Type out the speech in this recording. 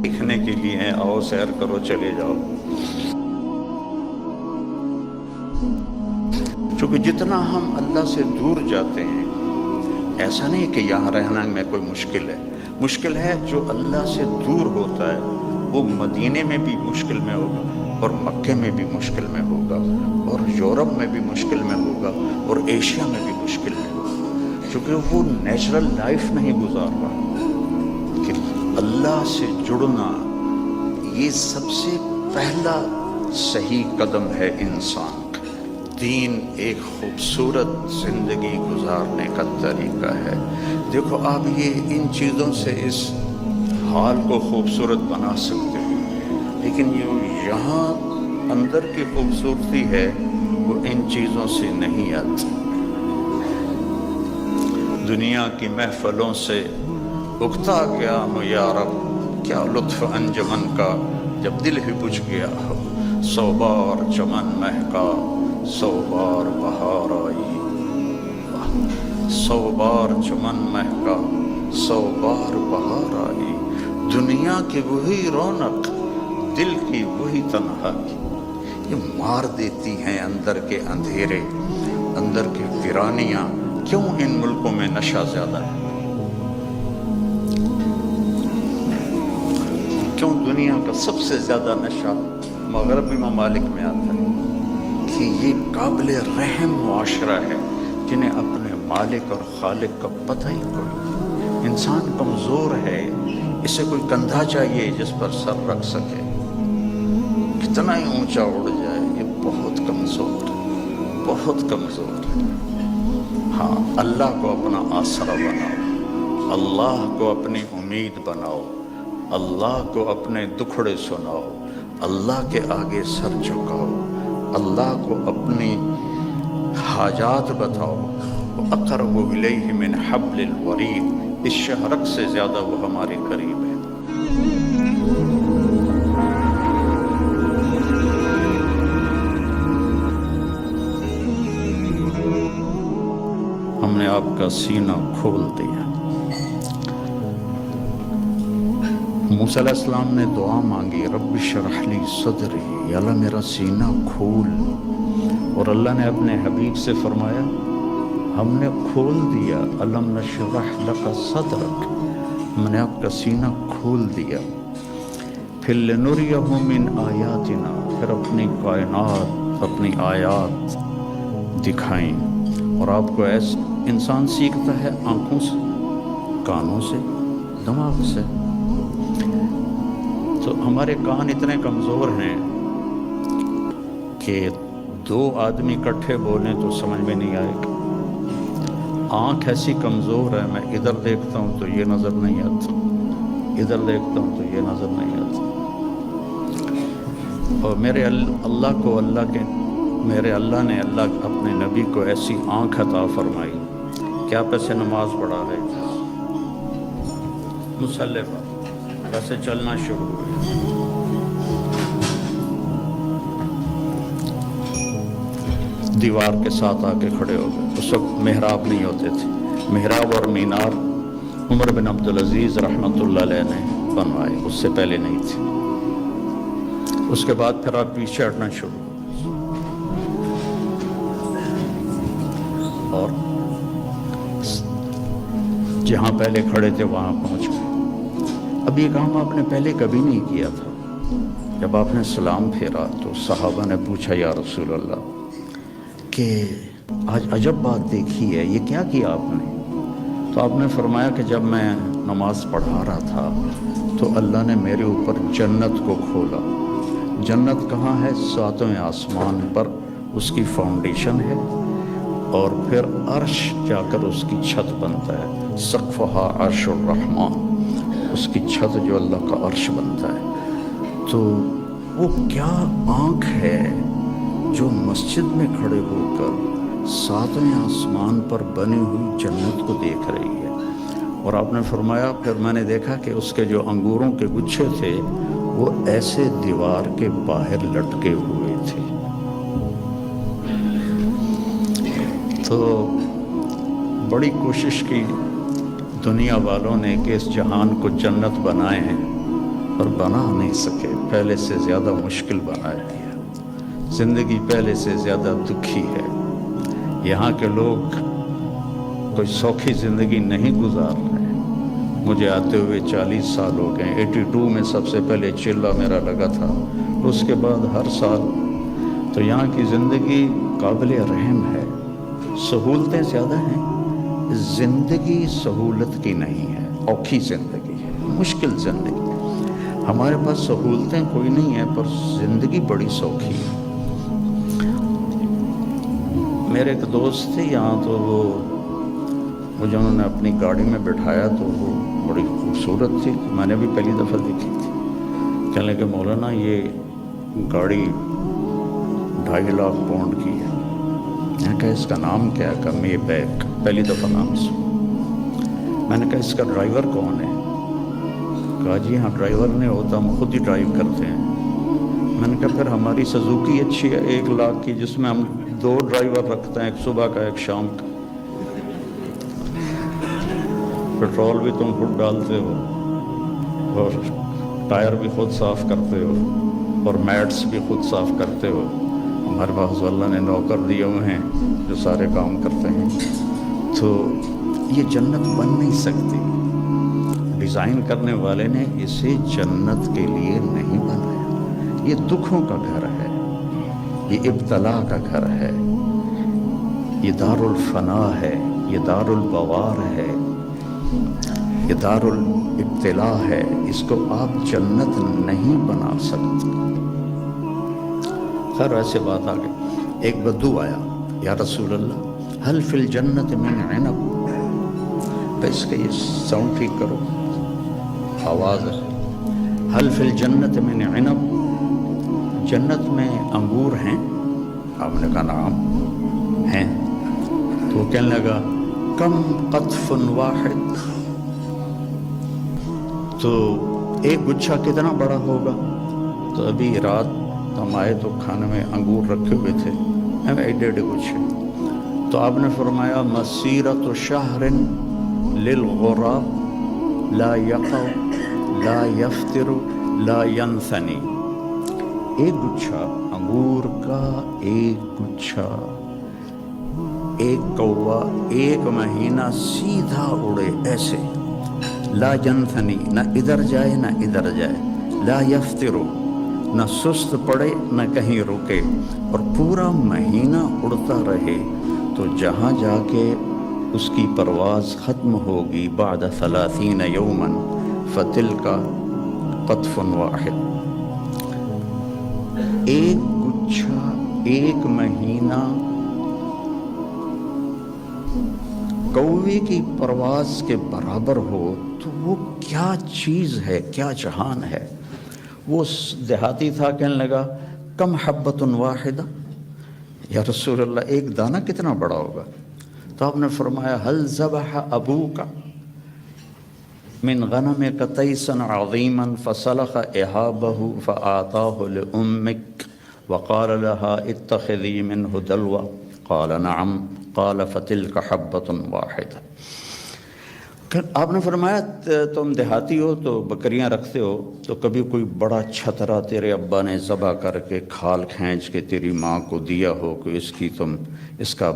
دیکھنے کے لیے ہیں، آؤ سیر کرو چلے جاؤ. چونکہ جتنا ہم اللہ سے دور جاتے ہیں، ایسا نہیں کہ یہاں رہنا میں کوئی مشکل ہے. جو اللہ سے دور ہوتا ہے وہ مدینے میں بھی مشکل میں ہوگا، اور مکے میں بھی مشکل میں ہوگا، اور یورپ میں بھی مشکل میں ہوگا، اور ایشیا میں بھی مشکل میں ہوگا. چونکہ وہ نیچرل لائف نہیں گزار رہا. کہ اللہ سے جڑنا یہ سب سے پہلا صحیح قدم ہے انسان کا. دین ایک خوبصورت زندگی گزارنے کا طریقہ ہے. دیکھو آپ یہ ان چیزوں سے اس حال کو خوبصورت بنا سکتے ہیں، لیکن یہاں اندر کی خوبصورتی ہے وہ ان چیزوں سے نہیں آتی. دنیا کی محفلوں سے اکتا گیا ہوں یا رب، کیا لطف انجمن کا جب دل ہی بجھ گیا ہو. 100 بار چمن مہکا، 100 بار بہار آئی. 100 بار چمن مہکا، 100 بار بہار آئی. دنیا کی وہی رونق، دل کی وہی تنہائی، یہ مار دیتی ہیں اندر کے اندھیرے، اندر کی ویرانیاں. کیوں ان ملکوں میں نشہ زیادہ ہے؟ کیوں دنیا کا سب سے زیادہ نشہ مغربی ممالک میں آتا ہے؟ کہ یہ قابل رحم معاشرہ ہے جنہیں اپنے مالک اور خالق کا پتہ ہی کوئی. انسان کمزور ہے، اسے کوئی کندھا چاہیے جس پر سر رکھ سکے. کتنا ہی اونچا اڑ جائے یہ بہت کمزور ہے، بہت کمزور ہے. ہاں، اللہ کو اپنا آسرا بناؤ، اللہ کو اپنی امید بناؤ، اللہ کو اپنے دکھڑے سناؤ، اللہ کے آگے سر جھکاؤ، اللہ کو اپنی حاجات بتاؤ. اقرب الیہ من حبل الورید، اس شہرک سے زیادہ وہ ہمارے قریب ہے. ہم نے آپ کا سینہ کھول دیا. موسیٰ علیہ السلام نے دعا مانگی، رب اشرح لی صدری، یا اللہ میرا سینہ کھول. اور اللہ نے اپنے حبیب سے فرمایا ہم نے کھول دیا، الم نشرح لک صدرک، ہم نے آپ کا سینہ کھول دیا. پھر لنریہ من آیاتنا، پھر اپنی کائنات، اپنی آیات دکھائیں. اور آپ کو ایسا انسان سیکھتا ہے آنکھوں سے، کانوں سے، دماغ سے. تو ہمارے کان اتنے کمزور ہیں کہ 2 آدمی اکٹھے بولیں تو سمجھ میں نہیں آئے گا. آنکھ ایسی کمزور ہے، میں ادھر دیکھتا ہوں تو یہ نظر نہیں آتا، ادھر دیکھتا ہوں تو یہ نظر نہیں آتا. اور میرے اللہ نے اپنے نبی کو ایسی آنکھ عطا فرمائی کہ آپ ایسے نماز پڑھا رہے تھے مصلی پر، ویسے چلنا شروع ہوئے. دیوار کے ساتھ آ کے کھڑے ہو گئے. اس وقت محراب نہیں ہوتے تھے. محراب اور مینار عمر بن عبدالعزیز رحمۃ اللہ علیہ نے بنوائے، اس سے پہلے نہیں تھے. اس کے بعد پھر آپ پیچھے ہٹنا شروع ہو اور جہاں پہلے کھڑے تھے وہاں پہنچ گئے. اب یہ کام آپ نے پہلے کبھی نہیں کیا تھا. جب آپ نے سلام پھیرا تو صحابہ نے پوچھا یا رسول اللہ کہ آج عجب بات دیکھی ہے، یہ کیا کیا آپ نے؟ تو آپ نے فرمایا کہ جب میں نماز پڑھا رہا تھا تو اللہ نے میرے اوپر جنت کو کھولا. جنت کہاں ہے؟ 7ویں آسمان پر اس کی فاؤنڈیشن ہے، اور پھر عرش جا کر اس کی چھت بنتا ہے. سقفہا عرش الرحمن، اس کی چھت جو اللہ کا عرش بنتا ہے. تو وہ کیا آنکھ ہے جو مسجد میں کھڑے ہو کر 7ویں آسمان پر بنی ہوئی جنت کو دیکھ رہی ہے. اور آپ نے فرمایا پھر میں نے دیکھا کہ اس کے جو انگوروں کے گچھے تھے وہ ایسے دیوار کے باہر لٹکے ہوئے تھے. تو بڑی کوشش کی دنیا والوں نے کہ اس جہان کو جنت بنائے ہیں، پر بنا نہیں سکے، پہلے سے زیادہ مشکل بنا دیا، زندگی پہلے سے زیادہ دکھی ہے۔ یہاں کے لوگ کوئی سوکھی زندگی نہیں گزار رہے۔ مجھے آتے ہوئے 40 سال ہو گئے، 82 میں سب سے پہلے چلہ میرا لگا تھا، اس کے بعد ہر سال۔ تو یہاں کی زندگی قابل رحم ہے، سہولتیں زیادہ ہیں، زندگی سہولت کی نہیں ہے، اوکھی زندگی ہے، مشکل زندگی۔ ہمارے پاس سہولتیں کوئی نہیں ہیں پر زندگی بڑی سوکھی ہے۔ میرے ایک دوست تھے یہاں، تو وہ مجھے انہوں نے اپنی گاڑی میں بٹھایا تو وہ بڑی خوبصورت تھی، میں نے بھی پہلی دفعہ دیکھی تھی۔ کہنے لگے مولانا یہ گاڑی 2.5 لاکھ پاؤنڈ کی ہے۔ میں نے کہا اس کا نام کیا ہے؟ کہا مے بیک، پہلی دفعہ نام سنا۔ میں نے کہا اس کا ڈرائیور کون ہے؟ کہا جی ہاں ڈرائیور نہیں ہوتا، ہم خود ہی ڈرائیو کرتے ہیں۔ میں نے کہا پھر ہماری سزوکی اچھی ہے 1 لاکھ کی، جس میں ہم 2 ڈرائیور رکھتے ہیں، ایک صبح کا ایک شام کا، پیٹرول بھی تم خود ڈالتے ہو اور ٹائر بھی خود صاف کرتے ہو اور میٹس بھی خود صاف کرتے ہو۔ ہمارے پاس اللہ نے نوکر دیے ہوئے ہیں جو سارے کام کرتے ہیں۔ تو یہ جنت بن نہیں سکتی، ڈیزائن کرنے والے نے اسے جنت کے لیے نہیں بنایا۔ یہ دکھوں کا گھر ہے، یہ ابتلا کا گھر ہے، یہ دار الفنا ہے، یہ دار البوار ہے، یہ دار الابتلا ہے۔ اس کو آپ جنت نہیں بنا سکتے۔ خیر ایسے بات آگے، ایک بدو آیا، یا رسول اللہ حل فی الجنت من عنب، تو اس کا یہ ساؤنڈ ٹھیک کرو، آواز ہے، حل فی الجنت من عنب، جنت میں انگور ہیں؟ آپ نے کہا نعم ہیں۔ تو وہ کہنے لگا کم قطف واحد، تو ایک گچھا کتنا بڑا ہوگا؟ تو ابھی رات ہم آئے تو کھانے میں انگور رکھے ہوئے تھے، ایک 1.5 گچھے۔ تو آپ نے فرمایا مسیرۃ شہر للغراب لا یقع لا یفتر لا ینثنی، ایک گچھا انگور کا، ایک گچھا، ایک کوا 1 مہینہ سیدھا اڑے ایسے، لا ینثنی، نہ ادھر جائے نہ ادھر جائے، لا یفتر، نہ سست پڑے نہ کہیں رکے، اور پورا مہینہ اڑتا رہے، تو جہاں جا کے اس کی پرواز ختم ہوگی بعد 30 یوما فتلک قطف واحد، ایک گچھا 1 مہینہ کوے کی پرواز کے برابر ہو تو وہ کیا چیز ہے، کیا جہان ہے۔ وہ دیہاتی تھا، کہنے لگا کم حبۃ واحدہ، یا رسول اللہ ایک دانہ کتنا بڑا ہوگا؟ تو آپ نے فرمایا حل ذبح ابوک من غنمک تیسا عظیما فسلخ احابہ فآتاہ لأمک وقال لها اتخذی منہ دلوا، قال نعم، قال فتلک حبۃ واحدہ۔ آپ نے فرمایا تم دیہاتی ہو تو بکریاں رکھتے ہو، تو کبھی کوئی بڑا چھترا تیرے ابا نے ذبح کر کے کھال کھینچ کے تیری ماں کو دیا ہو کہ اس کا